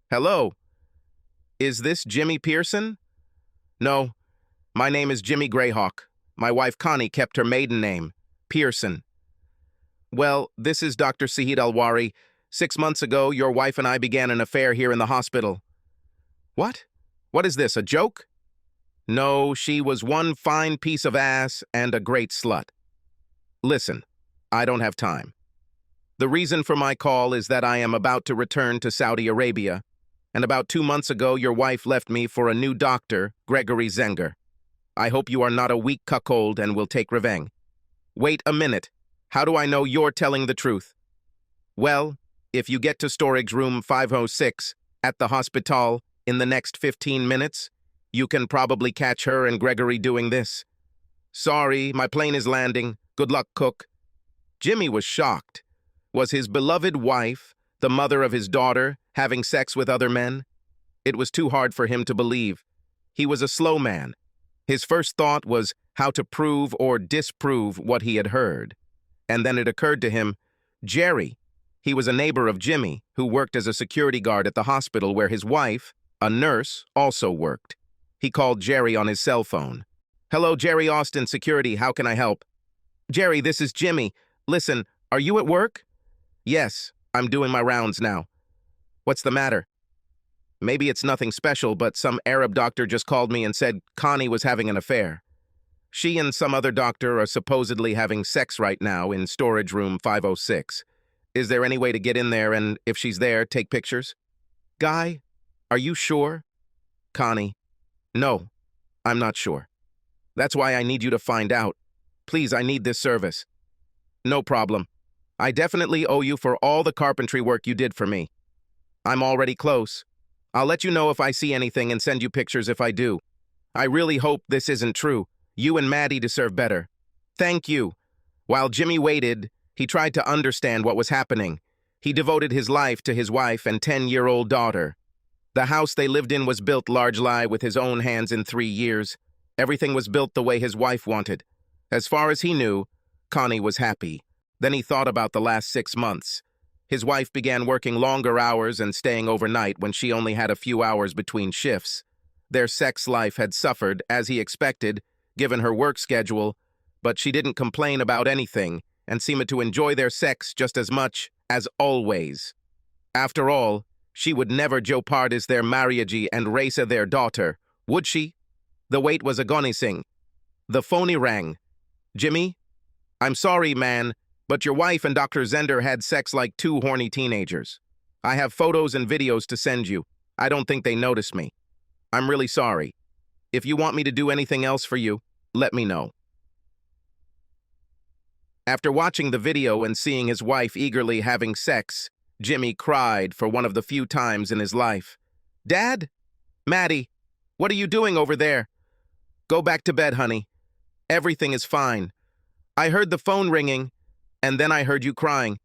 Hello, is this Jimmy Pearson? No, my name is Jimmy Greyhawk. My wife Connie kept her maiden name, Pearson. Well, this is Dr. Sahid Alwari. 6 months ago, your wife and I began an affair here in the hospital. What? What is this, a joke? No, she was one fine piece of ass and a great slut. Listen, I don't have time. The reason for my call is that I am about to return to Saudi Arabia, and about 2 months ago your wife left me for a new doctor, Gregory Zenger. I hope you are not a weak cuckold and will take revenge. Wait a minute. How do I know you're telling the truth? Well, if you get to storage room 506 at the hospital in the next 15 minutes, you can probably catch her and Gregory doing this. Sorry, my plane is landing. Good luck, cook. Jimmy was shocked. Was his beloved wife, the mother of his daughter, having sex with other men? It was too hard for him to believe. He was a slow man. His first thought was how to prove or disprove what he had heard. And then it occurred to him, Jerry. He was a neighbor of Jimmy, who worked as a security guard at the hospital where his wife, a nurse, also worked. He called Jerry on his cell phone. Hello, Jerry Austin Security, how can I help? Jerry, this is Jimmy. Listen, are you at work? Yes, I'm doing my rounds now. What's the matter? Maybe it's nothing special, but some Arab doctor just called me and said Connie was having an affair. She and some other doctor are supposedly having sex right now in storage room 506. Is there any way to get in there and, if she's there, take pictures? Guy, are you sure? Connie, no, I'm not sure. That's why I need you to find out. Please, I need this service. No problem. I definitely owe you for all the carpentry work you did for me. I'm already close. I'll let you know if I see anything and send you pictures if I do. I really hope this isn't true. You and Maddie deserve better. Thank you. While Jimmy waited, he tried to understand what was happening. He devoted his life to his wife and 10-year-old daughter. The house they lived in was built largely with his own hands in 3 years. Everything was built the way his wife wanted. As far as he knew, Connie was happy. Then he thought about the last 6 months. His wife began working longer hours and staying overnight when she only had a few hours between shifts. Their sex life had suffered, as he expected, given her work schedule, but she didn't complain about anything and seemed to enjoy their sex just as much as always. After all, she would never jeopardize their marriage and raise their daughter, would she? The wait was agonizing. The phone rang. Jimmy? I'm sorry, man, but your wife and Dr. Zender had sex like 2 horny teenagers. I have photos and videos to send you. I don't think they noticed me. I'm really sorry. If you want me to do anything else for you, let me know. After watching the video and seeing his wife eagerly having sex, Jimmy cried for one of the few times in his life. Dad? Maddie, what are you doing over there? Go back to bed, honey. Everything is fine. I heard the phone ringing, and then I heard you crying.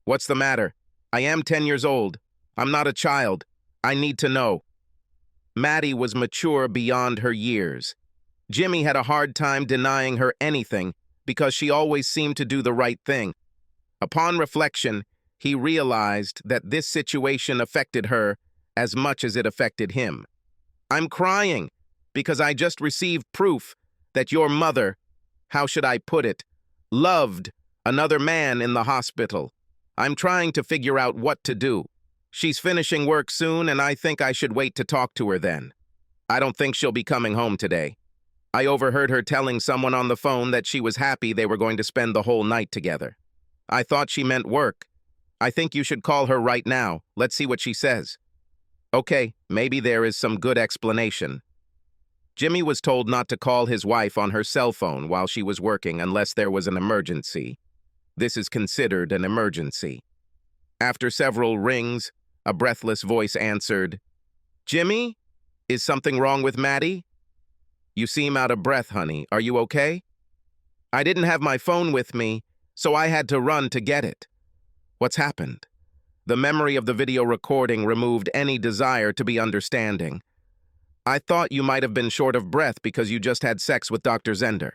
What's the matter? I am 10 years old. I'm not a child. I need to know. Maddie was mature beyond her years. Jimmy had a hard time denying her anything because she always seemed to do the right thing. Upon reflection, he realized that this situation affected her as much as it affected him. I'm crying because I just received proof that your mother, how should I put it, loved another man in the hospital. I'm trying to figure out what to do. She's finishing work soon, and I think I should wait to talk to her then. I don't think she'll be coming home today. I overheard her telling someone on the phone that she was happy they were going to spend the whole night together. I thought she meant work. I think you should call her right now. Let's see what she says. Okay, maybe there is some good explanation. Jimmy was told not to call his wife on her cell phone while she was working unless there was an emergency. This is considered an emergency. After several rings, a breathless voice answered, Jimmy? Is something wrong with Maddie? You seem out of breath, honey. Are you okay? I didn't have my phone with me, so I had to run to get it. What's happened? The memory of the video recording removed any desire to be understanding. I thought you might have been short of breath because you just had sex with Dr. Zender.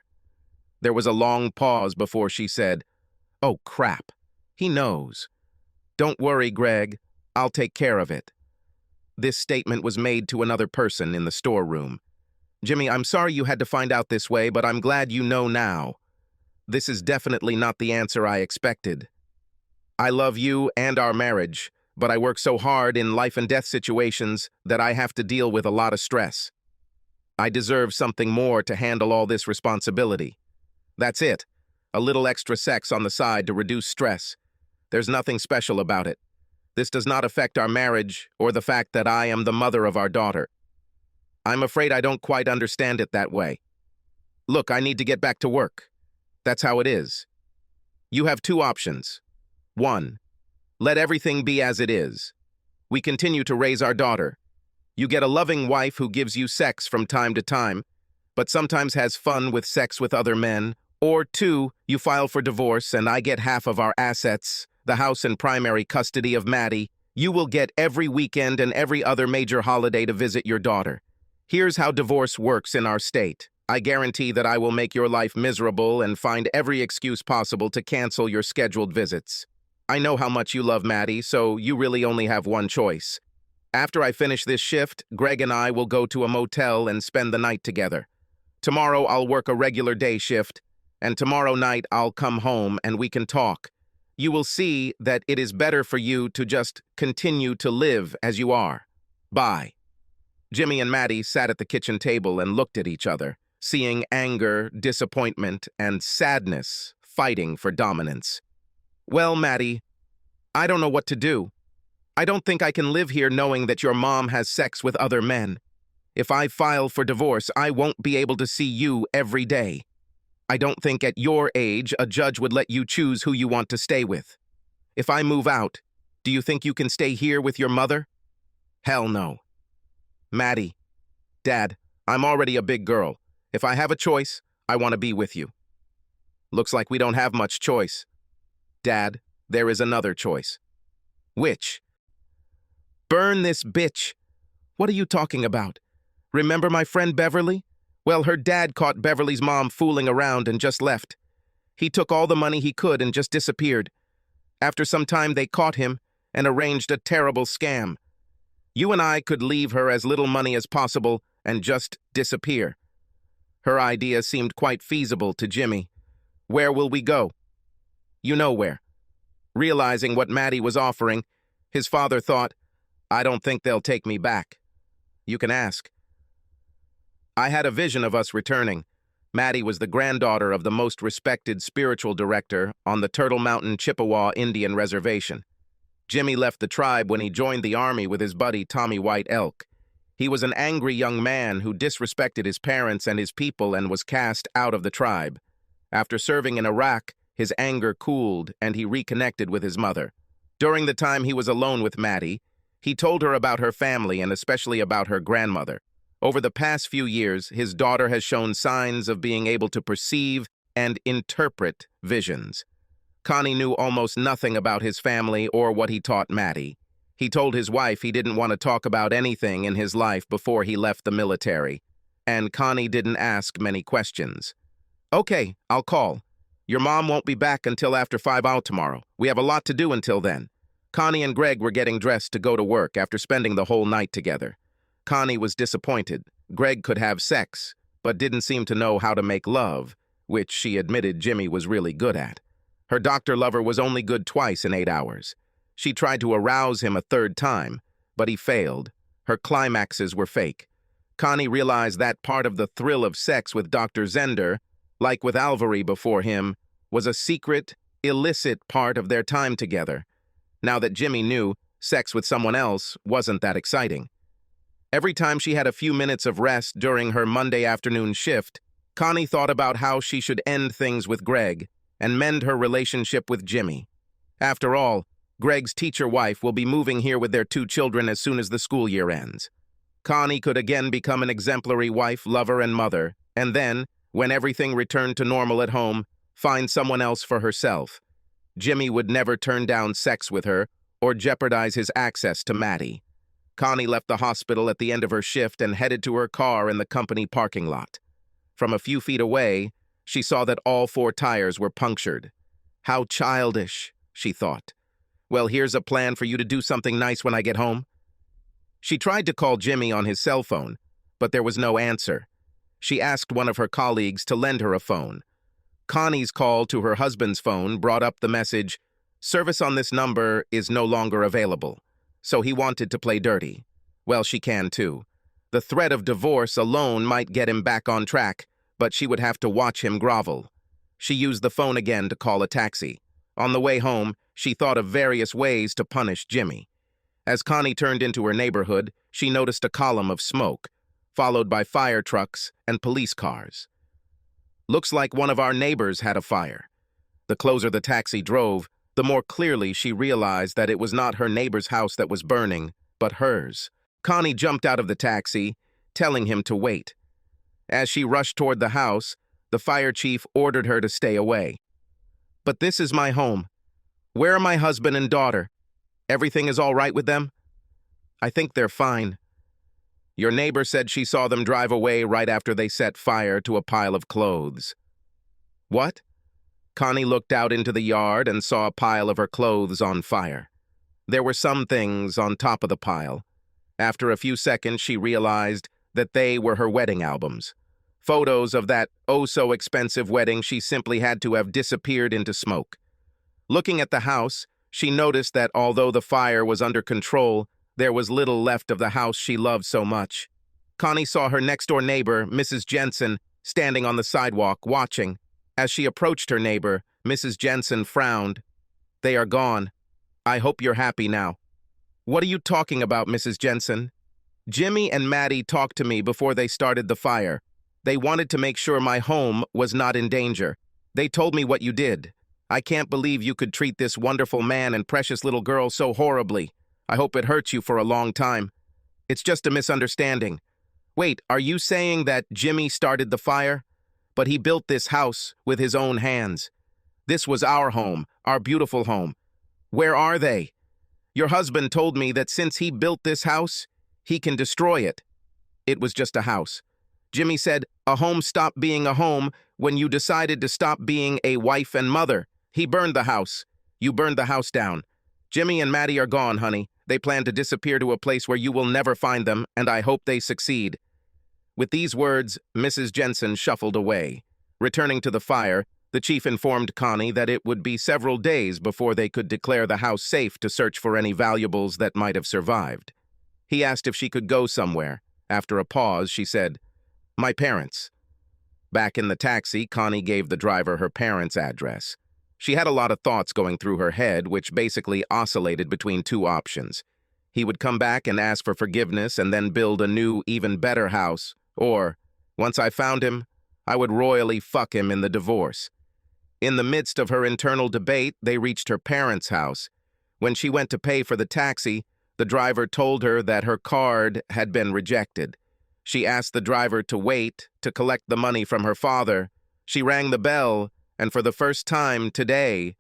There was a long pause before she said, Oh, crap. He knows. Don't worry, Greg. I'll take care of it. This statement was made to another person in the storeroom. Jimmy, I'm sorry you had to find out this way, but I'm glad you know now. This is definitely not the answer I expected. I love you and our marriage, but I work so hard in life and death situations that I have to deal with a lot of stress. I deserve something more to handle all this responsibility. That's it. A little extra sex on the side to reduce stress. There's nothing special about it. This does not affect our marriage or the fact that I am the mother of our daughter. I'm afraid I don't quite understand it that way. Look, I need to get back to work. That's how it is. You have two options. 1. Let everything be as it is. We continue to raise our daughter. You get a loving wife who gives you sex from time to time, but sometimes has fun with sex with other men. Or 2, you file for divorce and I get half of our assets, the house and primary custody of Maddie. You will get every weekend and every other major holiday to visit your daughter. Here's how divorce works in our state. I guarantee that I will make your life miserable and find every excuse possible to cancel your scheduled visits. I know how much you love Maddie, so you really only have one choice. After I finish this shift, Greg and I will go to a motel and spend the night together. Tomorrow I'll work a regular day shift, and tomorrow night I'll come home and we can talk. You will see that it is better for you to just continue to live as you are. Bye. Jimmy and Maddie sat at the kitchen table and looked at each other, seeing anger, disappointment, and sadness fighting for dominance. Well, Maddie, I don't know what to do. I don't think I can live here knowing that your mom has sex with other men. If I file for divorce, I won't be able to see you every day. I don't think at your age a judge would let you choose who you want to stay with. If I move out, do you think you can stay here with your mother? Hell no. Maddie, Dad, I'm already a big girl. If I have a choice, I want to be with you. Looks like we don't have much choice. Dad, there is another choice. Which? Burn this bitch. What are you talking about? Remember my friend Beverly? Well, her dad caught Beverly's mom fooling around and just left. He took all the money he could and just disappeared. After some time, they caught him and arranged a terrible scam. You and I could leave her as little money as possible and just disappear. Her idea seemed quite feasible to Jimmy. Where will we go? You know where. Realizing what Maddie was offering, his father thought, I don't think they'll take me back. You can ask. I had a vision of us returning. Maddie was the granddaughter of the most respected spiritual director on the Turtle Mountain Chippewa Indian Reservation. Jimmy left the tribe when he joined the army with his buddy Tommy White Elk. He was an angry young man who disrespected his parents and his people and was cast out of the tribe. After serving in Iraq, his anger cooled and he reconnected with his mother. During the time he was alone with Maddie, he told her about her family and especially about her grandmother. Over the past few years, his daughter has shown signs of being able to perceive and interpret visions. Connie knew almost nothing about his family or what he taught Maddie. He told his wife he didn't want to talk about anything in his life before he left the military, and Connie didn't ask many questions. Okay, I'll call. Your mom won't be back until after 5 out tomorrow. We have a lot to do until then. Connie and Greg were getting dressed to go to work after spending the whole night together. Connie was disappointed. Greg could have sex, but didn't seem to know how to make love, which she admitted Jimmy was really good at. Her doctor lover was only good twice in 8 hours. She tried to arouse him a third time, but he failed. Her climaxes were fake. Connie realized that part of the thrill of sex with Dr. Zender, like with Alvary before him, was a secret, illicit part of their time together. Now that Jimmy knew, sex with someone else wasn't that exciting. Every time she had a few minutes of rest during her Monday afternoon shift, Connie thought about how she should end things with Greg and mend her relationship with Jimmy. After all, Greg's teacher wife will be moving here with their 2 children as soon as the school year ends. Connie could again become an exemplary wife, lover, and mother, and then, when everything returned to normal at home, find someone else for herself. Jimmy would never turn down sex with her or jeopardize his access to Maddie. Connie left the hospital at the end of her shift and headed to her car in the company parking lot. From a few feet away, she saw that all 4 tires were punctured. How childish, she thought. Well, here's a plan for you to do something nice when I get home. She tried to call Jimmy on his cell phone, but there was no answer. She asked one of her colleagues to lend her a phone. Connie's call to her husband's phone brought up the message, "Service on this number is no longer available." So he wanted to play dirty. Well, she can too. The threat of divorce alone might get him back on track, but she would have to watch him grovel. She used the phone again to call a taxi. On the way home, she thought of various ways to punish Jimmy. As Connie turned into her neighborhood, she noticed a column of smoke, followed by fire trucks and police cars. Looks like one of our neighbors had a fire. The closer the taxi drove, the more clearly she realized that it was not her neighbor's house that was burning, but hers. Connie jumped out of the taxi, telling him to wait. As she rushed toward the house, the fire chief ordered her to stay away. "But this is my home. Where are my husband and daughter? Everything is all right with them?" "I think they're fine." "Your neighbor said she saw them drive away right after they set fire to a pile of clothes." "What?" Connie looked out into the yard and saw a pile of her clothes on fire. There were some things on top of the pile. After a few seconds, she realized that they were her wedding albums. Photos of that oh-so-expensive wedding she simply had to have disappeared into smoke. Looking at the house, she noticed that although the fire was under control, there was little left of the house she loved so much. Connie saw her next-door neighbor, Mrs. Jensen, standing on the sidewalk, watching. As she approached her neighbor, Mrs. Jensen frowned. "They are gone. I hope you're happy now." "What are you talking about, Mrs. Jensen?" "Jimmy and Maddie talked to me before they started the fire. They wanted to make sure my home was not in danger. They told me what you did. I can't believe you could treat this wonderful man and precious little girl so horribly. I hope it hurts you for a long time. It's just a misunderstanding." "Wait, are you saying that Jimmy started the fire? But he built this house with his own hands. This was our home, our beautiful home. Where are they? Your husband told me that since he built this house, he can destroy it." "It was just a house." Jimmy said, "A home stopped being a home when you decided to stop being a wife and mother. He burned the house. You burned the house down. Jimmy and Maddie are gone, honey. They plan to disappear to a place where you will never find them, and I hope they succeed." With these words, Mrs. Jensen shuffled away. Returning to the fire, the chief informed Connie that it would be several days before they could declare the house safe to search for any valuables that might have survived. He asked if she could go somewhere. After a pause, she said, "My parents." Back in the taxi, Connie gave the driver her parents' address. She had a lot of thoughts going through her head, which basically oscillated between two options. He would come back and ask for forgiveness and then build a new, even better house. Or, once I found him, I would royally fuck him in the divorce. In the midst of her internal debate, they reached her parents' house. When she went to pay for the taxi, the driver told her that her card had been rejected. She asked the driver to wait to collect the money from her father. She rang the bell, and for the first time today,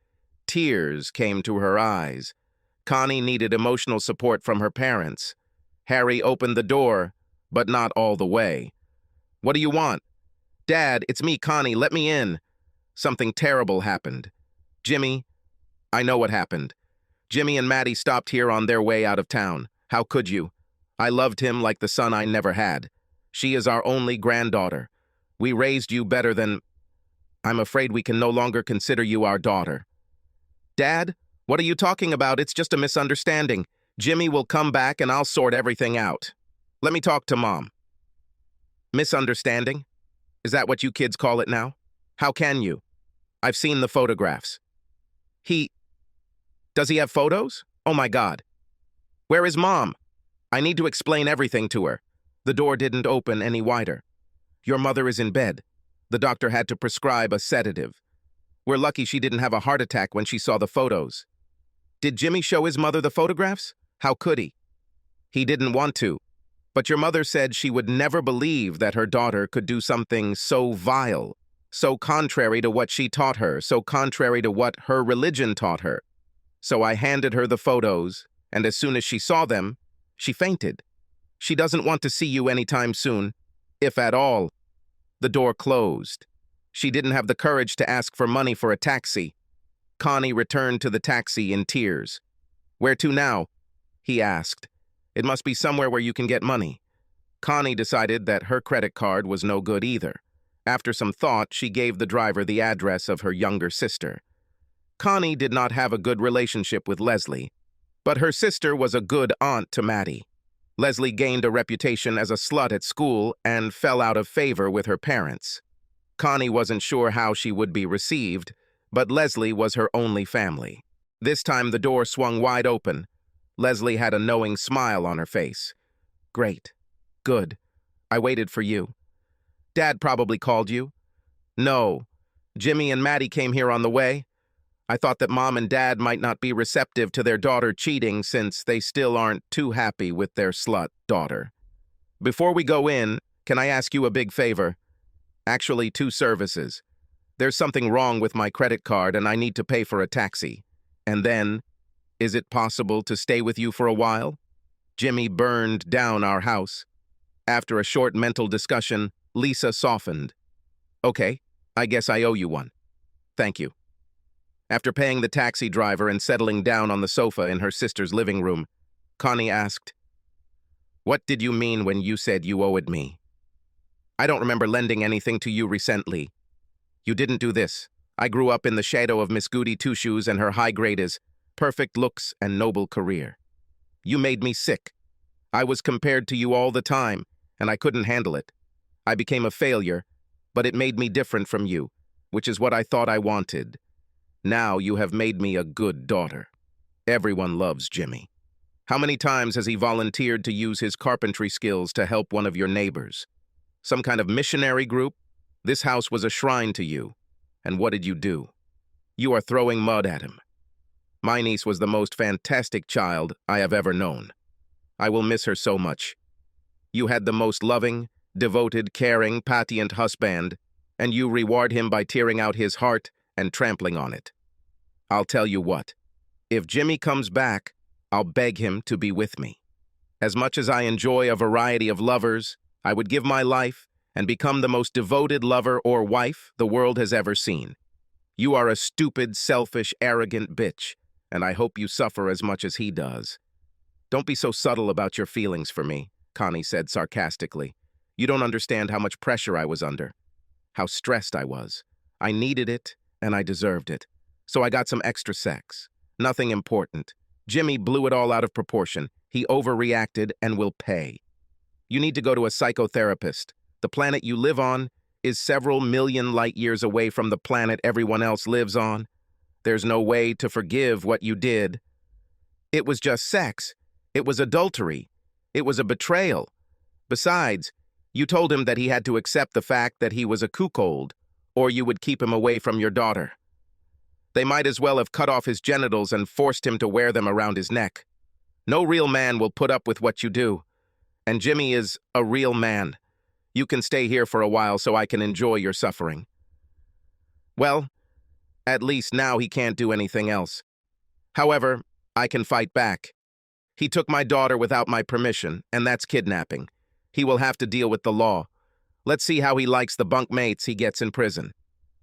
tears came to her eyes. Connie needed emotional support from her parents. Harry opened the door, but not all the way. "What do you want?" "Dad, it's me, Connie. Let me in." "Something terrible happened." "Jimmy, I know what happened. Jimmy and Maddie stopped here on their way out of town. How could you? I loved him like the son I never had. She is our only granddaughter. We raised you better than... I'm afraid we can no longer consider you our daughter." "Dad, what are you talking about? It's just a misunderstanding. Jimmy will come back and I'll sort everything out. Let me talk to Mom." "Misunderstanding? Is that what you kids call it now? How can you? I've seen the photographs." Does he have photos? Oh my God. Where is Mom? I need to explain everything to her." The door didn't open any wider. "Your mother is in bed. The doctor had to prescribe a sedative. We're lucky she didn't have a heart attack when she saw the photos." "Did Jimmy show his mother the photographs? How could he?" "He didn't want to. But your mother said she would never believe that her daughter could do something so vile, so contrary to what she taught her, so contrary to what her religion taught her. So I handed her the photos, and as soon as she saw them, she fainted. She doesn't want to see you anytime soon, if at all." The door closed. She didn't have the courage to ask for money for a taxi. Connie returned to the taxi in tears. "Where to now?" he asked. It must be somewhere where you can get money. Connie decided that her credit card was no good either. After some thought, she gave the driver the address of her younger sister. Connie did not have a good relationship with Leslie, but her sister was a good aunt to Maddie. Leslie gained a reputation as a slut at school and fell out of favor with her parents. Connie wasn't sure how she would be received, but Leslie was her only family. This time the door swung wide open. Leslie had a knowing smile on her face. "Great. Good. I waited for you. Dad probably called you?" "No. Jimmy and Maddie came here on the way. I thought that Mom and Dad might not be receptive to their daughter cheating since they still aren't too happy with their slut daughter. Before we go in, can I ask you a big favor? Actually, 2 services. There's something wrong with my credit card and I need to pay for a taxi. And then, is it possible to stay with you for a while? Jimmy burned down our house. After a short mental discussion, Lisa softened. Okay, I guess I owe you one. Thank you. After paying the taxi driver and settling down on the sofa in her sister's living room, Connie asked, "What did you mean when you said you owed me? I don't remember lending anything to you recently. You didn't do this. I grew up in the shadow of Miss Goody Two-Shoes and her high grade is perfect looks and noble career. You made me sick. I was compared to you all the time, and I couldn't handle it. I became a failure, but it made me different from you, which is what I thought I wanted. Now you have made me a good daughter. Everyone loves Jimmy. How many times has he volunteered to use his carpentry skills to help one of your neighbors? Some kind of missionary group? This house was a shrine to you. And what did you do? You are throwing mud at him. My niece was the most fantastic child I have ever known. I will miss her so much. You had the most loving, devoted, caring, patient husband, and you reward him by tearing out his heart and trampling on it. I'll tell you what, if Jimmy comes back, I'll beg him to be with me. As much as I enjoy a variety of lovers, I would give my life and become the most devoted lover or wife the world has ever seen. You are a stupid, selfish, arrogant bitch, and I hope you suffer as much as he does. Don't be so subtle about your feelings for me," Connie said sarcastically. "You don't understand how much pressure I was under, how stressed I was. I needed it, and I deserved it. So I got some extra sex. Nothing important. Jimmy blew it all out of proportion. He overreacted and will pay. You need to go to a psychotherapist. The planet you live on is several million light years away from the planet everyone else lives on. There's no way to forgive what you did. It was just sex. It was adultery. It was a betrayal. Besides, you told him that he had to accept the fact that he was a cuckold, or you would keep him away from your daughter. They might as well have cut off his genitals and forced him to wear them around his neck. No real man will put up with what you do. And Jimmy is a real man. You can stay here for a while so I can enjoy your suffering." Well, at least now he can't do anything else. However, I can fight back. He took my daughter without my permission, and that's kidnapping. He will have to deal with the law. Let's see how he likes the bunk mates he gets in prison.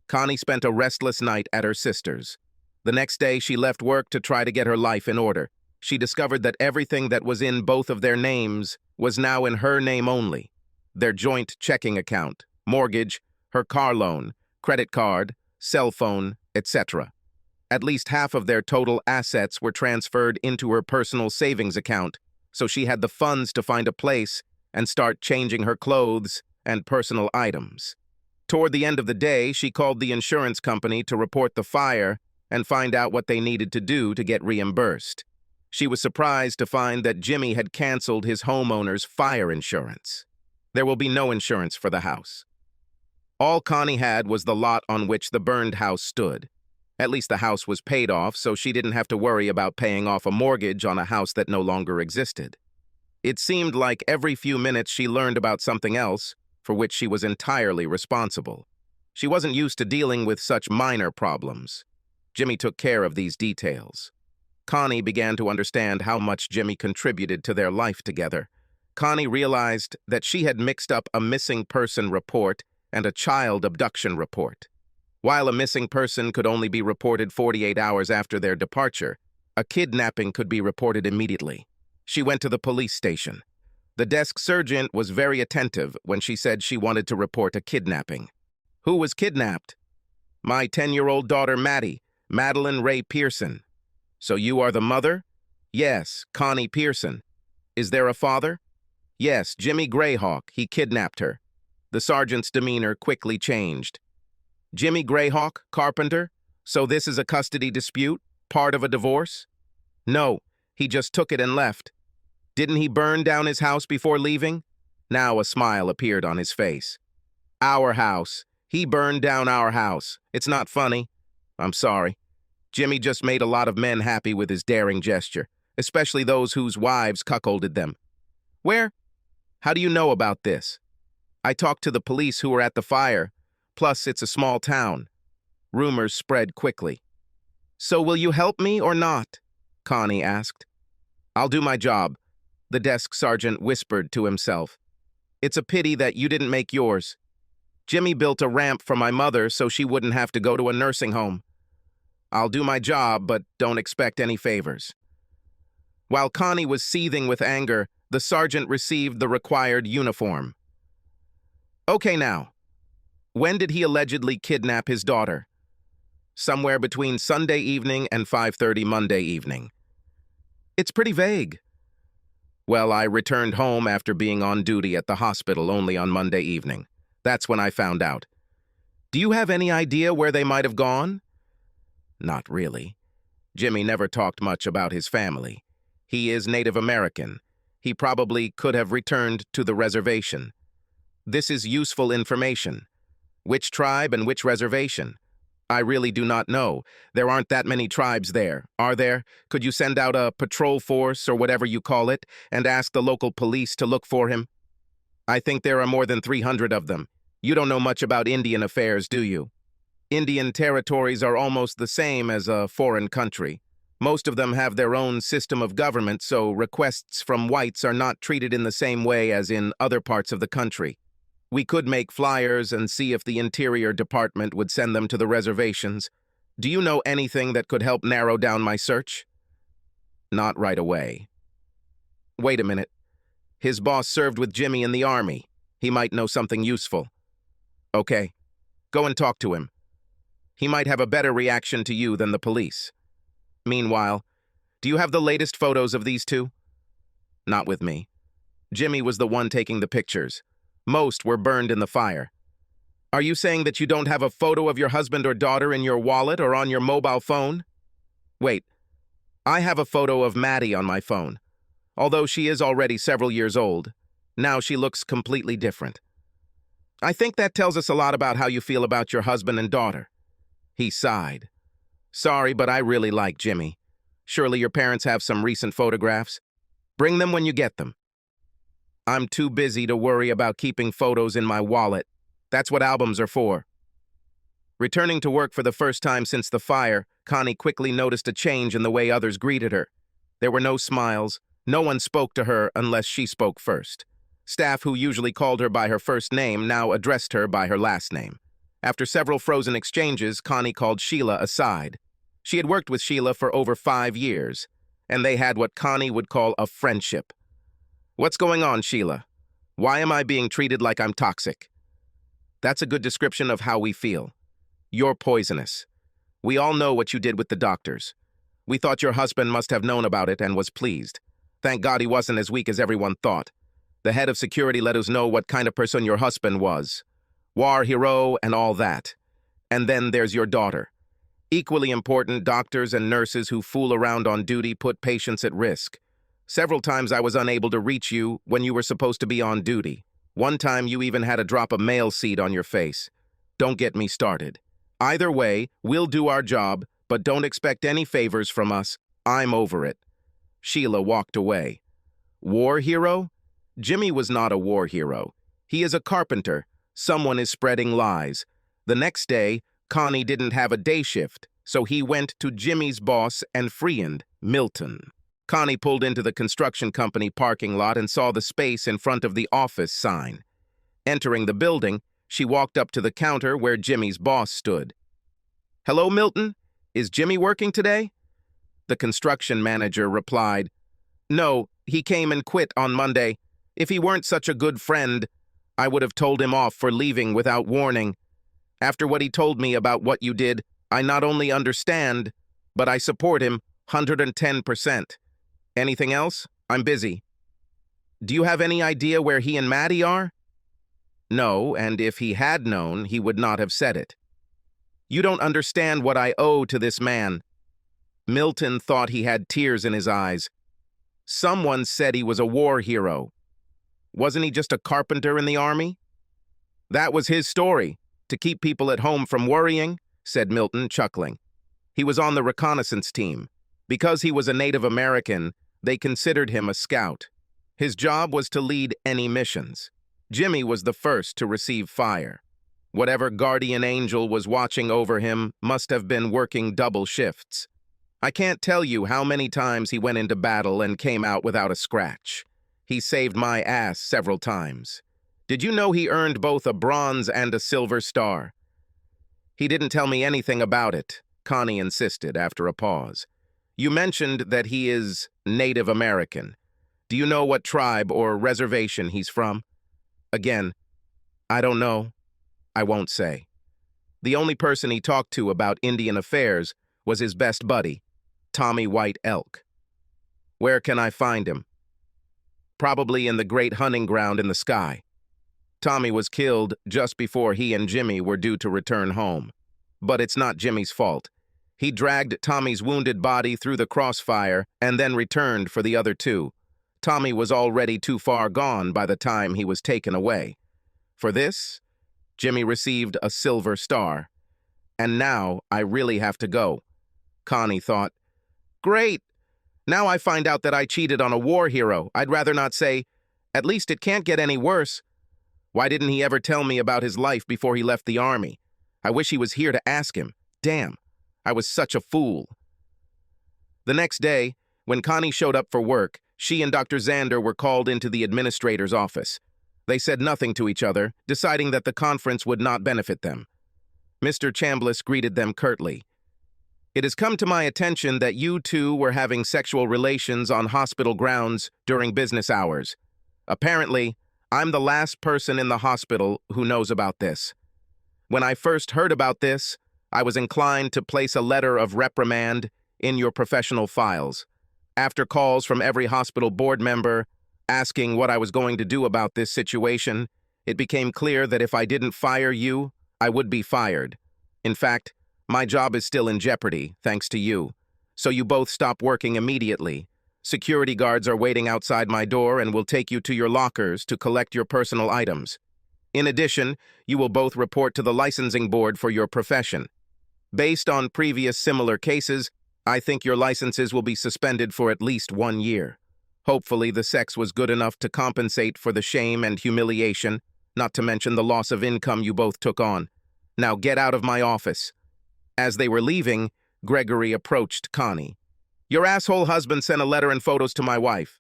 Connie spent a restless night at her sister's. The next day, she left work to try to get her life in order. She discovered that everything that was in both of their names was now in her name only. Their joint checking account, mortgage, her car loan, credit card, cell phone, etc. At least half of their total assets were transferred into her personal savings account, so she had the funds to find a place and start changing her clothes and personal items. Toward the end of the day, she called the insurance company to report the fire and find out what they needed to do to get reimbursed. She was surprised to find that Jimmy had canceled his homeowner's fire insurance. There will be no insurance for the house. All Connie had was the lot on which the burned house stood. At least the house was paid off, so she didn't have to worry about paying off a mortgage on a house that no longer existed. It seemed like every few minutes she learned about something else, for which she was entirely responsible. She wasn't used to dealing with such minor problems. Jimmy took care of these details. Connie began to understand how much Jimmy contributed to their life together. Connie realized that she had mixed up a missing person report and a child abduction report. While a missing person could only be reported 48 hours after their departure, a kidnapping could be reported immediately. She went to the police station. The desk sergeant was very attentive when she said she wanted to report a kidnapping. Who was kidnapped? My 10-year-old daughter, Madeline Ray Pearson. So you are the mother? Yes, Connie Pearson. Is there a father? Yes, Jimmy Greyhawk. He kidnapped her. The sergeant's demeanor quickly changed. Jimmy Greyhawk, carpenter? So this is a custody dispute? Part of a divorce? No, he just took it and left. Didn't he burn down his house before leaving? Now a smile appeared on his face. Our house. He burned down our house. It's not funny. I'm sorry. Jimmy just made a lot of men happy with his daring gesture, especially those whose wives cuckolded them. Where? How do you know about this? I talked to the police who were at the fire. Plus, it's a small town. Rumors spread quickly. So will you help me or not? Connie asked. I'll do my job, the desk sergeant whispered to himself. It's a pity that you didn't make yours. Jimmy built a ramp for my mother so she wouldn't have to go to a nursing home. I'll do my job, but don't expect any favors. While Connie was seething with anger, the sergeant received the required uniform. Okay now. When did he allegedly kidnap his daughter? Somewhere between Sunday evening and 5:30 Monday evening. It's pretty vague. Well, I returned home after being on duty at the hospital only on Monday evening. That's when I found out. Do you have any idea where they might have gone? Not really. Jimmy never talked much about his family. He is Native American. He probably could have returned to the reservation. This is useful information. Which tribe and which reservation? I really do not know. There aren't that many tribes there, are there? Could you send out a patrol force or whatever you call it and ask the local police to look for him? I think there are more than 300 of them. You don't know much about Indian affairs, do you? Indian territories are almost the same as a foreign country. Most of them have their own system of government, so requests from whites are not treated in the same way as in other parts of the country. We could make flyers and see if the Interior Department would send them to the reservations. Do you know anything that could help narrow down my search? Not right away. Wait a minute. His boss served with Jimmy in the army. He might know something useful. Okay, go and talk to him. He might have a better reaction to you than the police. Meanwhile, do you have the latest photos of these two? Not with me. Jimmy was the one taking the pictures. Most were burned in the fire. Are you saying that you don't have a photo of your husband or daughter in your wallet or on your mobile phone? Wait, I have a photo of Maddie on my phone. Although she is already several years old, now she looks completely different. I think that tells us a lot about how you feel about your husband and daughter. He sighed. Sorry, but I really like Jimmy. Surely your parents have some recent photographs. Bring them when you get them. I'm too busy to worry about keeping photos in my wallet. That's what albums are for. Returning to work for the first time since the fire, Connie quickly noticed a change in the way others greeted her. There were no smiles. No one spoke to her unless she spoke first. Staff who usually called her by her first name now addressed her by her last name. After several frozen exchanges, Connie called Sheila aside. She had worked with Sheila for over 5 years, and they had what Connie would call a friendship. What's going on, Sheila? Why am I being treated like I'm toxic? That's a good description of how we feel. You're poisonous. We all know what you did with the doctors. We thought your husband must have known about it and was pleased. Thank God he wasn't as weak as everyone thought. The head of security let us know what kind of person your husband was. War hero and all that. And then there's your daughter. Equally important, doctors and nurses who fool around on duty put patients at risk. Several times I was unable to reach you when you were supposed to be on duty. One time you even had a drop of male seed on your face. Don't get me started. Either way, we'll do our job, but don't expect any favors from us. I'm over it. Sheila walked away. War hero? Jimmy was not a war hero. He is a carpenter. Someone is spreading lies. The next day, Connie didn't have a day shift, so he went to Jimmy's boss and friend, Milton. Connie pulled into the construction company parking lot and saw the space in front of the office sign. Entering the building, she walked up to the counter where Jimmy's boss stood. Hello, Milton? Is Jimmy working today? The construction manager replied, No, he came and quit on Monday. If he weren't such a good friend, I would have told him off for leaving without warning. After what he told me about what you did, I not only understand, but I support him 110%. Anything else? I'm busy. Do you have any idea where he and Maddie are? No, and if he had known, he would not have said it. You don't understand what I owe to this man. Milton thought he had tears in his eyes. Someone said he was a war hero. Wasn't he just a carpenter in the army? That was his story, to keep people at home from worrying, said Milton, chuckling. He was on the reconnaissance team. Because he was a Native American, they considered him a scout. His job was to lead any missions. Jimmy was the first to receive fire. Whatever guardian angel was watching over him must have been working double shifts. I can't tell you how many times he went into battle and came out without a scratch. He saved my ass several times. Did you know he earned both a bronze and a silver star? He didn't tell me anything about it, Connie insisted after a pause. You mentioned that he is Native American. Do you know what tribe or reservation he's from? Again, I don't know. I won't say. The only person he talked to about Indian affairs was his best buddy, Tommy White Elk. Where can I find him? Probably in the great hunting ground in the sky. Tommy was killed just before he and Jimmy were due to return home. But it's not Jimmy's fault. He dragged Tommy's wounded body through the crossfire and then returned for the other two. Tommy was already too far gone by the time he was taken away. For this, Jimmy received a silver star. And now I really have to go. Connie thought, great. Now I find out that I cheated on a war hero. I'd rather not say, at least it can't get any worse. Why didn't he ever tell me about his life before he left the army? I wish he was here to ask him. Damn, I was such a fool. The next day, when Connie showed up for work, she and Dr. Zander were called into the administrator's office. They said nothing to each other, deciding that the conference would not benefit them. Mr. Chambliss greeted them curtly. It has come to my attention that you two were having sexual relations on hospital grounds during business hours. Apparently, I'm the last person in the hospital who knows about this. When I first heard about this, I was inclined to place a letter of reprimand in your professional files. After calls from every hospital board member asking what I was going to do about this situation, it became clear that if I didn't fire you, I would be fired. In fact, my job is still in jeopardy, thanks to you. So you both stop working immediately. Security guards are waiting outside my door and will take you to your lockers to collect your personal items. In addition, you will both report to the licensing board for your profession. Based on previous similar cases, I think your licenses will be suspended for at least 1 year. Hopefully, the sex was good enough to compensate for the shame and humiliation, not to mention the loss of income you both took on. Now get out of my office. As they were leaving, Gregory approached Connie. Your asshole husband sent a letter and photos to my wife.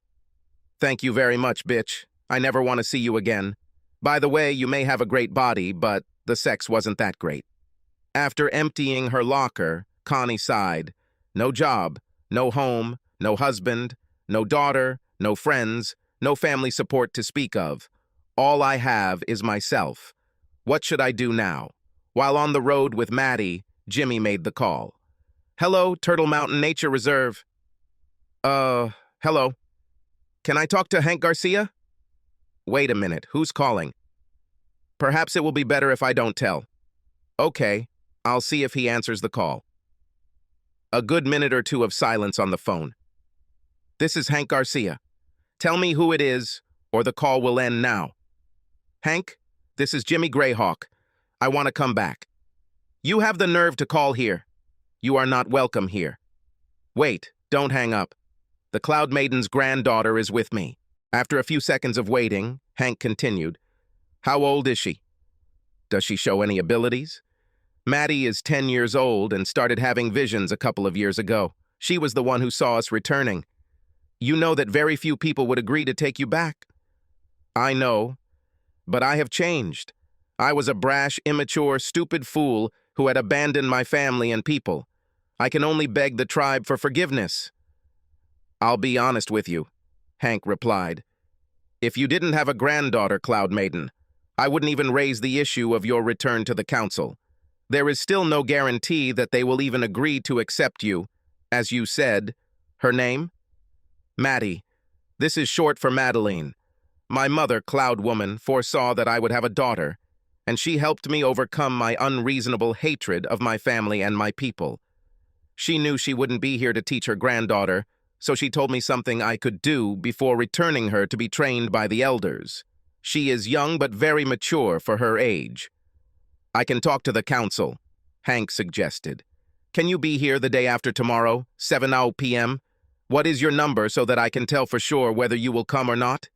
Thank you very much, bitch. I never want to see you again. By the way, you may have a great body, but the sex wasn't that great. After emptying her locker, Connie sighed. No job, no home, no husband, no daughter, no friends, no family support to speak of. All I have is myself. What should I do now? While on the road with Maddie, Jimmy made the call. Hello, Turtle Mountain Nature Reserve. Hello. Can I talk to Hank Garcia? Wait a minute, who's calling? Perhaps it will be better if I don't tell. Okay, I'll see if he answers the call. A good minute or two of silence on the phone. This is Hank Garcia. Tell me who it is, or the call will end now. Hank, this is Jimmy Greyhawk. I want to come back. You have the nerve to call here. You are not welcome here. Wait, don't hang up. The Cloud Maiden's granddaughter is with me. After a few seconds of waiting, Hank continued. How old is she? Does she show any abilities? Maddie is 10 years old and started having visions a couple of years ago. She was the one who saw us returning. You know that very few people would agree to take you back. I know, but I have changed. I was a brash, immature, stupid fool who had abandoned my family and people. I can only beg the tribe for forgiveness. I'll be honest with you. Hank replied. If you didn't have a granddaughter, Cloud Maiden, I wouldn't even raise the issue of your return to the council. There is still no guarantee that they will even agree to accept you. As you said, her name? Maddie. This is short for Madeline. My mother, Cloud Woman, foresaw that I would have a daughter, and she helped me overcome my unreasonable hatred of my family and my people. She knew she wouldn't be here to teach her granddaughter, so she told me something I could do before returning her to be trained by the elders. She is young but very mature for her age. I can talk to the council, Hank suggested. Can you be here the day after tomorrow, 7 p.m.? What is your number so that I can tell for sure whether you will come or not?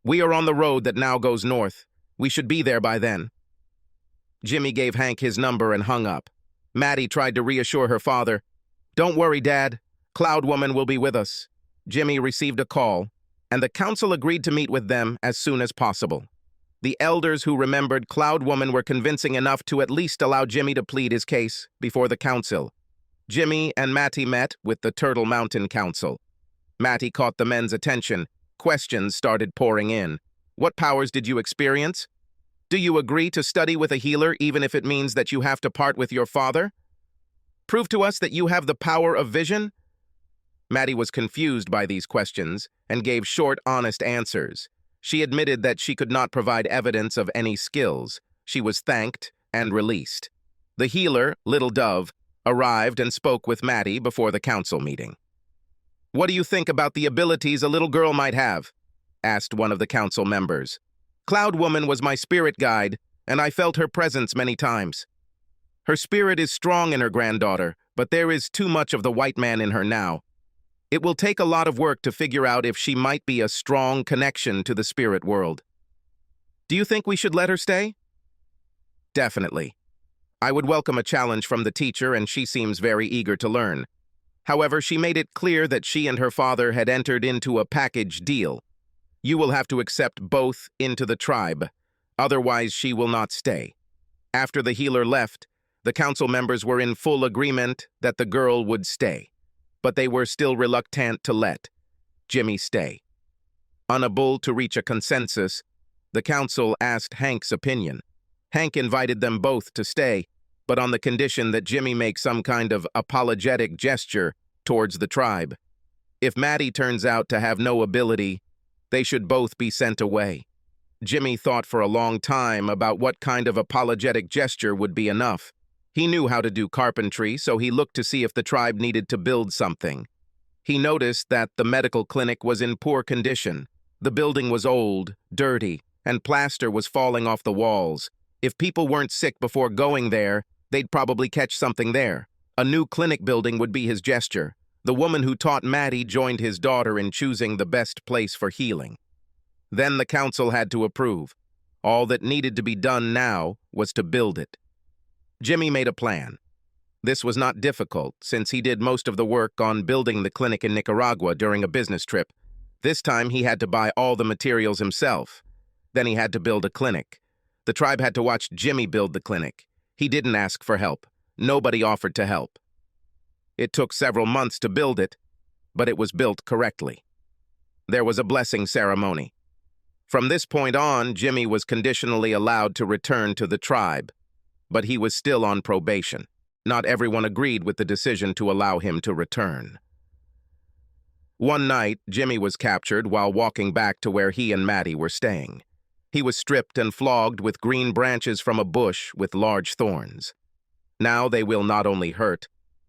We are on the road that now goes north. We should be there by then. Jimmy gave Hank his number and hung up. Maddie tried to reassure her father. Don't worry, Dad. Cloud Woman will be with us. Jimmy received a call, and the council agreed to meet with them as soon as possible. The elders who remembered Cloud Woman were convincing enough to at least allow Jimmy to plead his case before the council. Jimmy and Matty met with the Turtle Mountain Council. Matty caught the men's attention. Questions started pouring in. What powers did you experience? Do you agree to study with a healer even if it means that you have to part with your father? Prove to us that you have the power of vision? Maddie was confused by these questions and gave short, honest answers. She admitted that she could not provide evidence of any skills. She was thanked and released. The healer, Little Dove, arrived and spoke with Maddie before the council meeting. What do you think about the abilities a little girl might have? Asked one of the council members. Cloud Woman was my spirit guide, and I felt her presence many times. Her spirit is strong in her granddaughter, but there is too much of the white man in her now. It will take a lot of work to figure out if she might be a strong connection to the spirit world. Do you think we should let her stay? Definitely. I would welcome a challenge from the teacher, and she seems very eager to learn. However, she made it clear that she and her father had entered into a package deal. You will have to accept both into the tribe, otherwise she will not stay. After the healer left, the council members were in full agreement that the girl would stay, but they were still reluctant to let Jimmy stay. Unable to reach a consensus, the council asked Hank's opinion. Hank invited them both to stay, but on the condition that Jimmy make some kind of apologetic gesture towards the tribe. If Maddie turns out to have no ability, they should both be sent away. Jimmy thought for a long time about what kind of apologetic gesture would be enough. He knew how to do carpentry, so he looked to see if the tribe needed to build something. He noticed that the medical clinic was in poor condition. The building was old, dirty, and plaster was falling off the walls. If people weren't sick before going there, they'd probably catch something there. A new clinic building would be his gesture. The woman who taught Maddie joined his daughter in choosing the best place for healing. Then the council had to approve. All that needed to be done now was to build it. Jimmy made a plan. This was not difficult, since he did most of the work on building the clinic in Nicaragua during a business trip. This time he had to buy all the materials himself. Then he had to build a clinic. The tribe had to watch Jimmy build the clinic. He didn't ask for help. Nobody offered to help. It took several months to build it, but it was built correctly. There was a blessing ceremony. From this point on, Jimmy was conditionally allowed to return to the tribe, but he was still on probation. Not everyone agreed with the decision to allow him to return. One night, Jimmy was captured while walking back to where he and Maddie were staying. He was stripped and flogged with green branches from a bush with large thorns. Now they will not only hurt,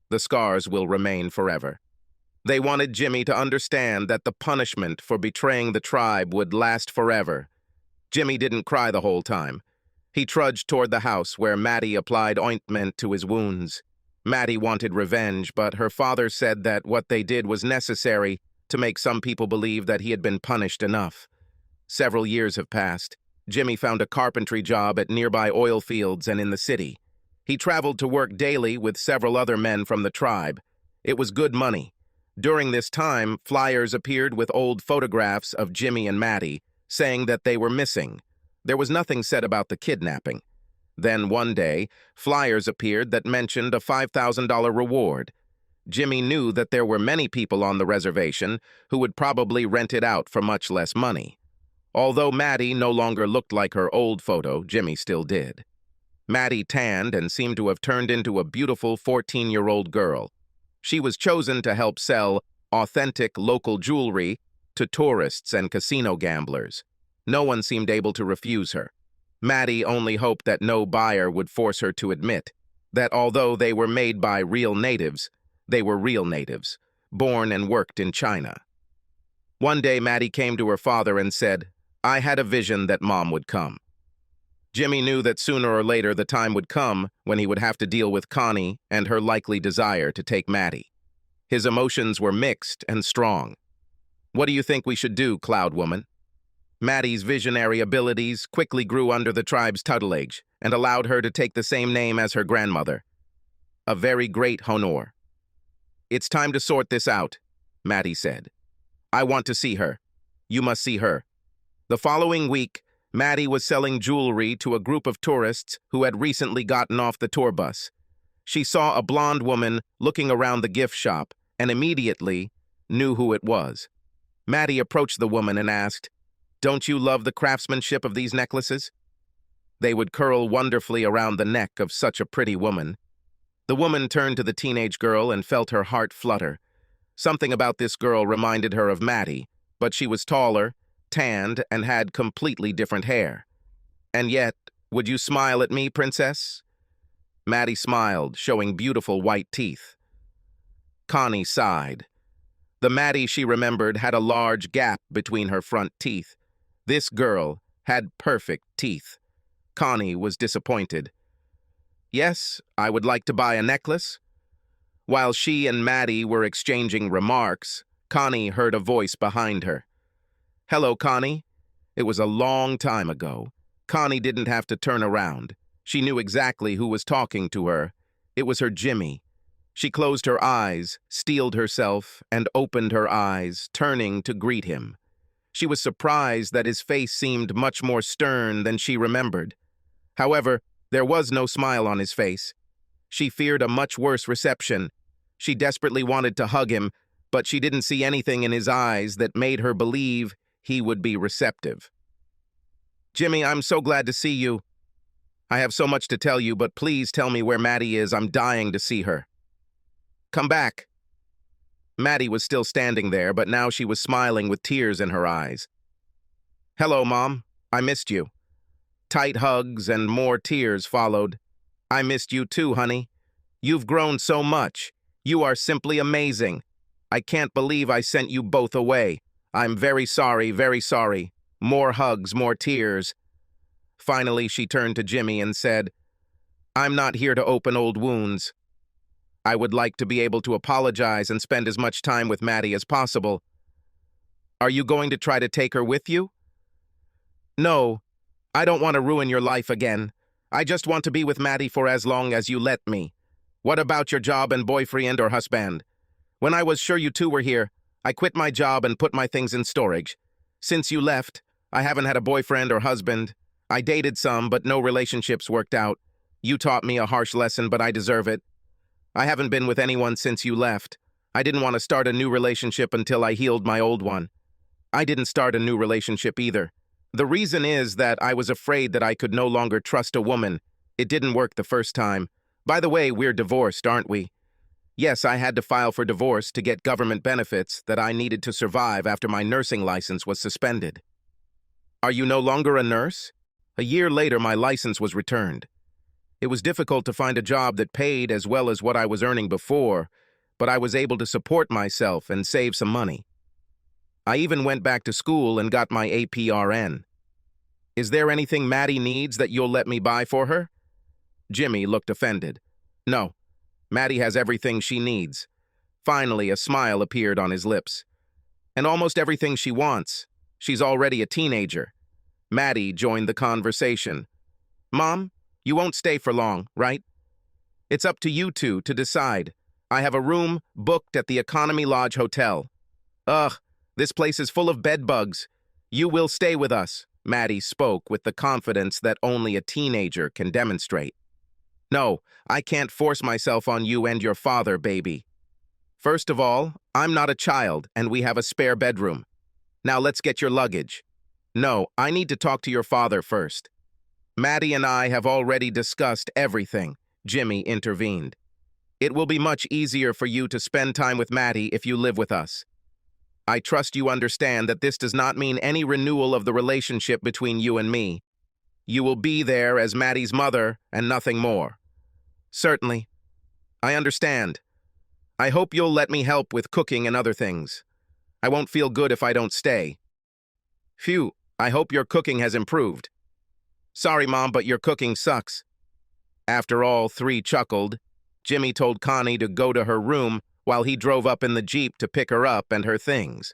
the scars will remain forever. They wanted Jimmy to understand that the punishment for betraying the tribe would last forever. Jimmy didn't cry the whole time. He trudged toward the house where Maddie applied ointment to his wounds. Maddie wanted revenge, but her father said that what they did was necessary to make some people believe that he had been punished enough. Several years have passed. Jimmy found a carpentry job at nearby oil fields and in the city. He traveled to work daily with several other men from the tribe. It was good money. During this time, flyers appeared with old photographs of Jimmy and Maddie, saying that they were missing. There was nothing said about the kidnapping. Then one day, flyers appeared that mentioned a $5,000 reward. Jimmy knew that there were many people on the reservation who would probably rent it out for much less money. Although Maddie no longer looked like her old photo, Jimmy still did. Maddie tanned and seemed to have turned into a beautiful 14-year-old girl. She was chosen to help sell authentic local jewelry to tourists and casino gamblers. No one seemed able to refuse her. Maddie only hoped that no buyer would force her to admit that although they were made by real natives, they were real natives, born and worked in China. One day, Maddie came to her father and said, "I had a vision that Mom would come." Jimmy knew that sooner or later the time would come when he would have to deal with Connie and her likely desire to take Maddie. His emotions were mixed and strong. "What do you think we should do, Cloud Woman?" Maddie's visionary abilities quickly grew under the tribe's tutelage and allowed her to take the same name as her grandmother. A very great honor. "It's time to sort this out," Maddie said. "I want to see her. You must see her." The following week, Maddie was selling jewelry to a group of tourists who had recently gotten off the tour bus. She saw a blonde woman looking around the gift shop and immediately knew who it was. Maddie approached the woman and asked, "Don't you love the craftsmanship of these necklaces? They would curl wonderfully around the neck of such a pretty woman." The woman turned to the teenage girl and felt her heart flutter. Something about this girl reminded her of Maddie, but she was taller, tanned, and had completely different hair. "And yet, would you smile at me, princess?" Maddie smiled, showing beautiful white teeth. Connie sighed. The Maddie she remembered had a large gap between her front teeth. This girl had perfect teeth. Connie was disappointed. "Yes, I would like to buy a necklace." While she and Maddie were exchanging remarks, Connie heard a voice behind her. "Hello, Connie." It was a long time ago. Connie didn't have to turn around. She knew exactly who was talking to her. It was her Jimmy. She closed her eyes, steeled herself, and opened her eyes, turning to greet him. She was surprised that his face seemed much more stern than she remembered. However, there was no smile on his face. She feared a much worse reception. She desperately wanted to hug him, but she didn't see anything in his eyes that made her believe he would be receptive. "Jimmy, I'm so glad to see you. I have so much to tell you, but please tell me where Maddie is. I'm dying to see her." "Come back." Maddie was still standing there, but now she was smiling with tears in her eyes. "Hello, Mom. I missed you." Tight hugs and more tears followed. "I missed you too, honey. You've grown so much. You are simply amazing. I can't believe I sent you both away. I'm very sorry, very sorry." More hugs, more tears. Finally, she turned to Jimmy and said, "I'm not here to open old wounds. I would like to be able to apologize and spend as much time with Maddie as possible. Are you going to try to take her with you?" "No, I don't want to ruin your life again. I just want to be with Maddie for as long as you let me. What about your job and boyfriend or husband? When I was sure you two were here, I quit my job and put my things in storage. Since you left, I haven't had a boyfriend or husband. I dated some, but no relationships worked out. You taught me a harsh lesson, but I deserve it. I haven't been with anyone since you left. I didn't want to start a new relationship until I healed my old one. I didn't start a new relationship either. The reason is that I was afraid that I could no longer trust a woman. It didn't work the first time. By the way, we're divorced, aren't we? Yes, I had to file for divorce to get government benefits that I needed to survive after my nursing license was suspended." "Are you no longer a nurse?" "A year later, my license was returned. It was difficult to find a job that paid as well as what I was earning before, but I was able to support myself and save some money. I even went back to school and got my APRN. Is there anything Maddie needs that you'll let me buy for her?" Jimmy looked offended. "No, Maddie has everything she needs." Finally, a smile appeared on his lips. "And almost everything she wants. She's already a teenager." Maddie joined the conversation. "Mom, you won't stay for long, right? It's up to you two to decide. I have a room booked at the Economy Lodge Hotel." "Ugh, this place is full of bed bugs. You will stay with us," Maddie spoke with the confidence that only a teenager can demonstrate. "No, I can't force myself on you and your father, baby." First of all, I'm not a child, and we have a spare bedroom. Now let's get your luggage. No, I need to talk to your father first. Maddie and I have already discussed everything, Jimmy intervened. It will be much easier for you to spend time with Maddie if you live with us. I trust you understand that this does not mean any renewal of the relationship between you and me. You will be there as Maddie's mother and nothing more. Certainly. I understand. I hope you'll let me help with cooking and other things. I won't feel good if I don't stay. Phew, I hope your cooking has improved. Sorry, Mom, but your cooking sucks. After all three chuckled, Jimmy told Connie to go to her room while he drove up in the Jeep to pick her up and her things.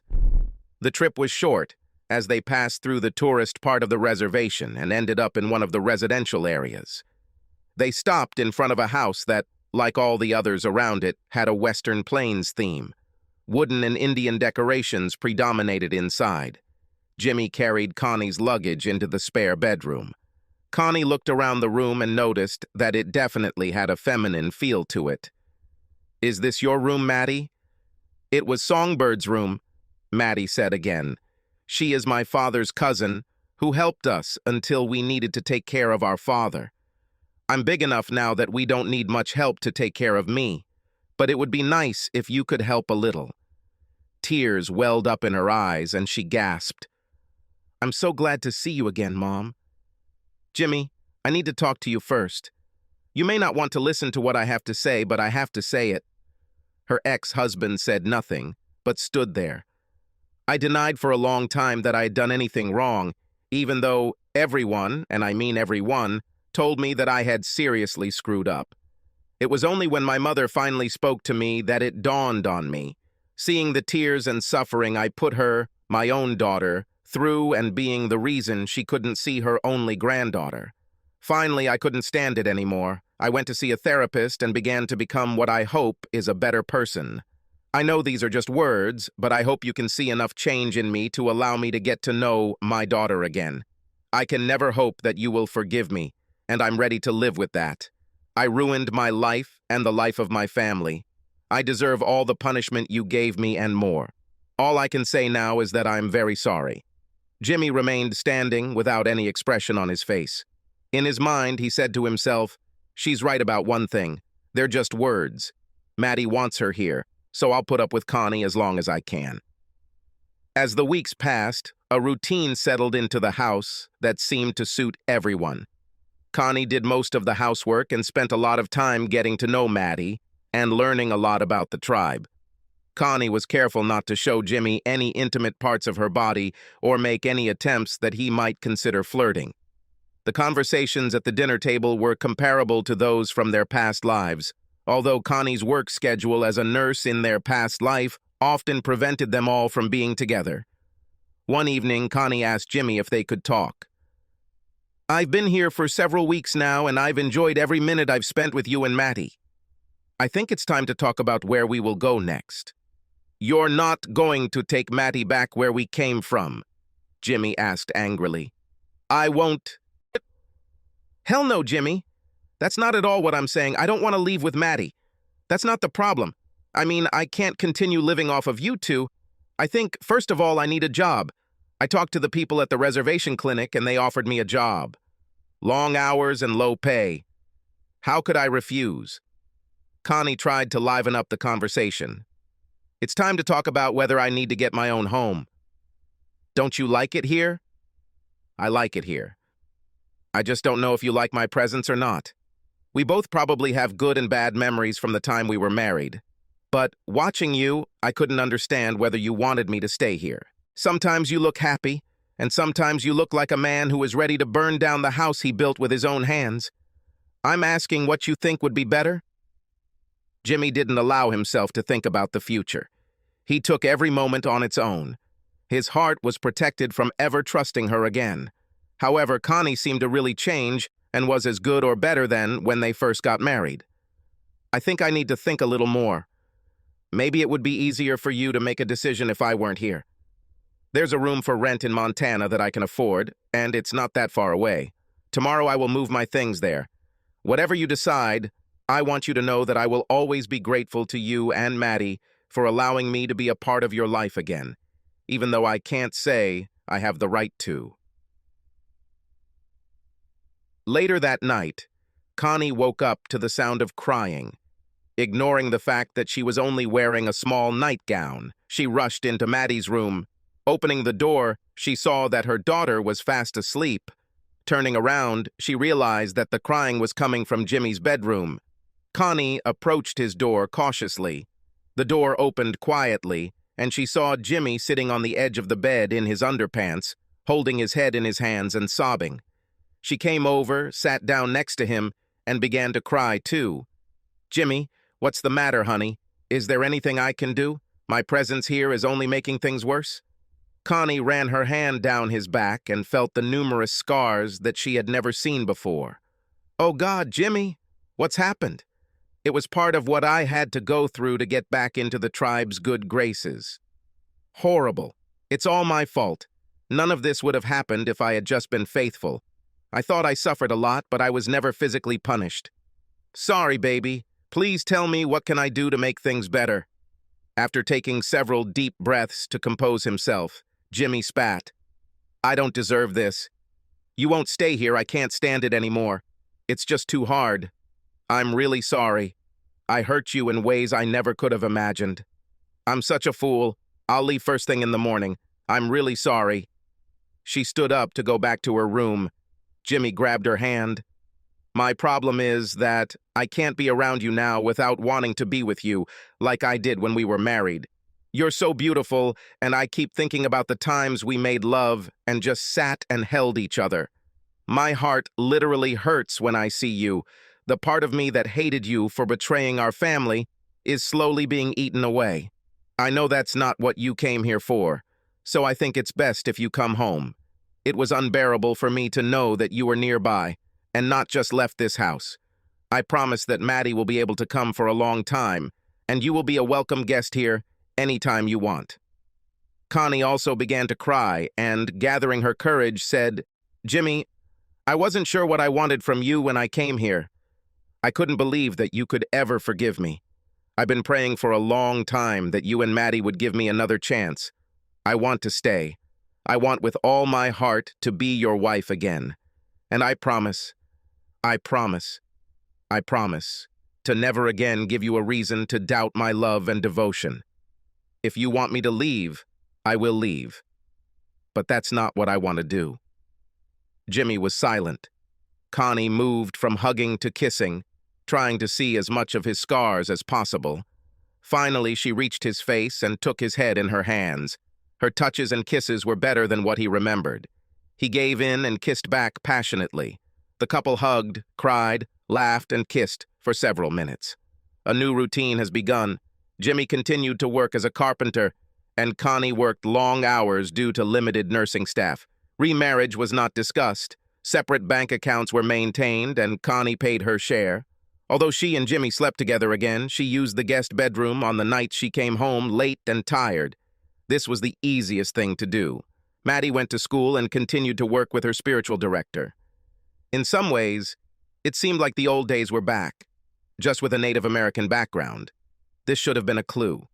The trip was short, as they passed through the tourist part of the reservation and ended up in one of the residential areas. They stopped in front of a house that, like all the others around it, had a Western Plains theme. Wooden and Indian decorations predominated inside. Jimmy carried Connie's luggage into the spare bedroom. Connie looked around the room and noticed that it definitely had a feminine feel to it. Is this your room, Maddie? It was Songbird's room, Maddie said again. She is my father's cousin, who helped us until we needed to take care of our father. I'm big enough now that we don't need much help to take care of me, but it would be nice if you could help a little. Tears welled up in her eyes and she gasped. I'm so glad to see you again, Mom. Jimmy, I need to talk to you first. You may not want to listen to what I have to say, but I have to say it. Her ex-husband said nothing, but stood there. I denied for a long time that I had done anything wrong, even though everyone, and I mean everyone, told me that I had seriously screwed up. It was only when my mother finally spoke to me that it dawned on me. Seeing the tears and suffering I put her, my own daughter, through and being the reason she couldn't see her only granddaughter. Finally, I couldn't stand it anymore. I went to see a therapist and began to become what I hope is a better person. I know these are just words, but I hope you can see enough change in me to allow me to get to know my daughter again. I can never hope that you will forgive me, and I'm ready to live with that. I ruined my life and the life of my family. I deserve all the punishment you gave me and more. All I can say now is that I'm very sorry. Jimmy remained standing without any expression on his face. In his mind, he said to himself, she's right about one thing. They're just words. Maddie wants her here, so I'll put up with Connie as long as I can. As the weeks passed, a routine settled into the house that seemed to suit everyone. Connie did most of the housework and spent a lot of time getting to know Maddie and learning a lot about the tribe. Connie was careful not to show Jimmy any intimate parts of her body or make any attempts that he might consider flirting. The conversations at the dinner table were comparable to those from their past lives, although Connie's work schedule as a nurse in their past life often prevented them all from being together. One evening, Connie asked Jimmy if they could talk. I've been here for several weeks now, and I've enjoyed every minute I've spent with you and Maddie. I think it's time to talk about where we will go next. You're not going to take Maddie back where we came from, Jimmy asked angrily. I won't. Hell no, Jimmy. That's not at all what I'm saying. I don't want to leave with Maddie. That's not the problem. I mean, I can't continue living off of you two. I think, first of all, I need a job. I talked to the people at the reservation clinic and they offered me a job. Long hours and low pay. How could I refuse? Connie tried to liven up the conversation. It's time to talk about whether I need to get my own home. Don't you like it here? I like it here. I just don't know if you like my presence or not. We both probably have good and bad memories from the time we were married. But watching you, I couldn't understand whether you wanted me to stay here. Sometimes you look happy, and sometimes you look like a man who is ready to burn down the house he built with his own hands. I'm asking what you think would be better? Jimmy didn't allow himself to think about the future. He took every moment on its own. His heart was protected from ever trusting her again. However, Connie seemed to really change and was as good or better than when they first got married. I think I need to think a little more. Maybe it would be easier for you to make a decision if I weren't here. There's a room for rent in Montana that I can afford, and it's not that far away. Tomorrow I will move my things there. Whatever you decide, I want you to know that I will always be grateful to you and Maddie for allowing me to be a part of your life again, even though I can't say I have the right to. Later that night, Connie woke up to the sound of crying. Ignoring the fact that she was only wearing a small nightgown, she rushed into Maddie's room. Opening the door, she saw that her daughter was fast asleep. Turning around, she realized that the crying was coming from Jimmy's bedroom. Connie approached his door cautiously. The door opened quietly, and she saw Jimmy sitting on the edge of the bed in his underpants, holding his head in his hands and sobbing. She came over, sat down next to him, and began to cry too. "Jimmy, what's the matter, honey? Is there anything I can do? My presence here is only making things worse." Connie ran her hand down his back and felt the numerous scars that she had never seen before. "Oh God, Jimmy, what's happened?" "It was part of what I had to go through to get back into the tribe's good graces." "Horrible. It's all my fault. None of this would have happened if I had just been faithful. I thought I suffered a lot, but I was never physically punished." "Sorry, baby. Please tell me, what can I do to make things better?" After taking several deep breaths to compose himself, Jimmy spat. "I don't deserve this. You won't stay here. I can't stand it anymore. It's just too hard. I'm really sorry. I hurt you in ways I never could have imagined. I'm such a fool. I'll leave first thing in the morning. I'm really sorry." She stood up to go back to her room. Jimmy grabbed her hand. "My problem is that I can't be around you now without wanting to be with you, like I did when we were married. You're so beautiful, and I keep thinking about the times we made love and just sat and held each other. My heart literally hurts when I see you. The part of me that hated you for betraying our family is slowly being eaten away. I know that's not what you came here for, so I think it's best if you come home. It was unbearable for me to know that you were nearby and not just left this house. I promise that Maddie will be able to come for a long time, and you will be a welcome guest here anytime you want." Connie also began to cry and, gathering her courage, said, "Jimmy, I wasn't sure what I wanted from you when I came here. I couldn't believe that you could ever forgive me. I've been praying for a long time that you and Maddie would give me another chance. I want to stay. I want with all my heart to be your wife again. And I promise to never again give you a reason to doubt my love and devotion. If you want me to leave, I will leave. But that's not what I want to do." Jimmy was silent. Connie moved from hugging to kissing, trying to see as much of his scars as possible. Finally, she reached his face and took his head in her hands. Her touches and kisses were better than what he remembered. He gave in and kissed back passionately. The couple hugged, cried, laughed, and kissed for several minutes. A new routine has begun. Jimmy continued to work as a carpenter, and Connie worked long hours due to limited nursing staff. Remarriage was not discussed. Separate bank accounts were maintained, and Connie paid her share. Although she and Jimmy slept together again, she used the guest bedroom on the night she came home late and tired. This was the easiest thing to do. Maddie went to school and continued to work with her spiritual director. In some ways, it seemed like the old days were back, just with a Native American background. This should have been a clue.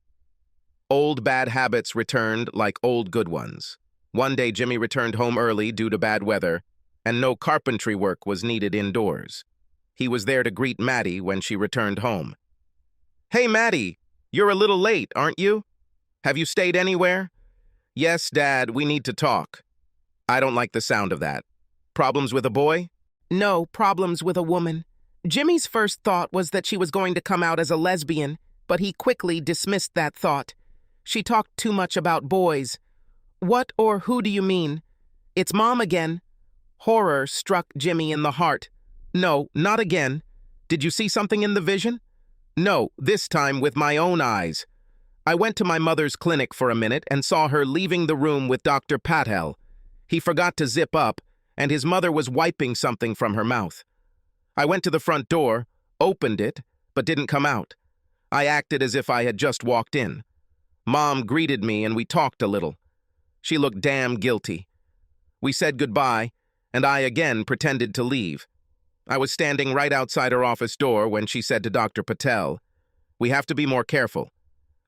Old bad habits returned like old good ones. One day Jimmy returned home early due to bad weather, and no carpentry work was needed indoors. He was there to greet Maddie when she returned home. "Hey, Maddie, you're a little late, aren't you? Have you stayed anywhere?" "Yes, Dad, we need to talk." "I don't like the sound of that. Problems with a boy?" "No, problems with a woman." Jimmy's first thought was that she was going to come out as a lesbian, but he quickly dismissed that thought. She talked too much about boys. "What or who do you mean?" "It's Mom again." Horror struck Jimmy in the heart. "No, not again. Did you see something in the vision?" "No, this time with my own eyes. I went to my mother's clinic for a minute and saw her leaving the room with Dr. Patel. He forgot to zip up, and his mother was wiping something from her mouth. I went to the front door, opened it, but didn't come out. I acted as if I had just walked in. Mom greeted me and we talked a little. She looked damn guilty. We said goodbye, and I again pretended to leave. I was standing right outside her office door when she said to Dr. Patel, "We have to be more careful.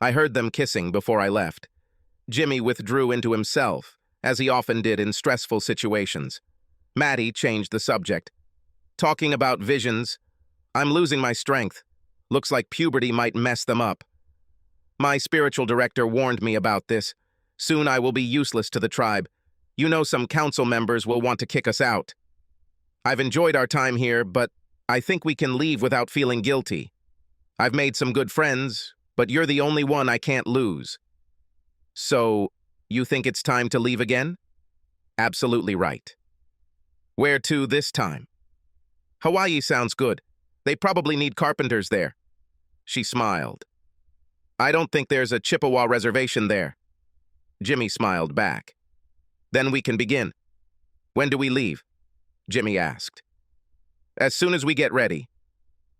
I heard them kissing before I left. Jimmy withdrew into himself, as he often did in stressful situations. Maddie changed the subject. Talking about visions, I'm losing my strength. Looks like puberty might mess them up. My spiritual director warned me about this. Soon I will be useless to the tribe. You know some council members will want to kick us out. I've enjoyed our time here, but I think we can leave without feeling guilty. I've made some good friends, but you're the only one I can't lose. So, you think it's time to leave again? Absolutely right. Where to this time? Hawaii sounds good. They probably need carpenters there. She smiled. I don't think there's a Chippewa reservation there. Jimmy smiled back. Then we can begin. When do we leave? Jimmy asked. As soon as we get ready.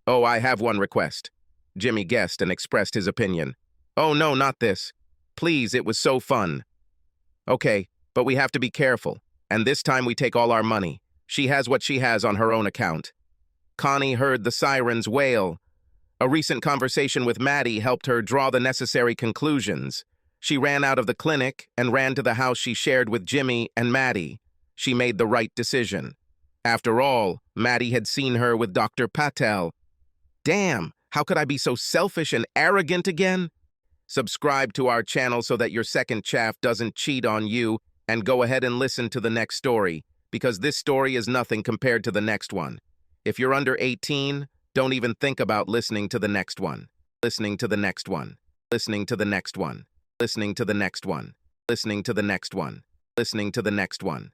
Oh, I have one request. Jimmy guessed and expressed his opinion. Oh no, not this. Please, it was so fun. Okay, but we have to be careful, and this time we take all our money. She has what she has on her own account. Connie heard the sirens wail. A recent conversation with Maddie helped her draw the necessary conclusions. She ran out of the clinic and ran to the house she shared with Jimmy and Maddie. She made the right decision. After all, Maddie had seen her with Dr. Patel. Damn, how could I be so selfish and arrogant again? Subscribe to our channel so that your second chaff doesn't cheat on you, and go ahead and listen to the next story, because this story is nothing compared to the next one. If you're under 18, don't even think about listening to the next one. Listening to the next one. Listening to the next one. Listening to the next one. Listening to the next one. Listening to the next one.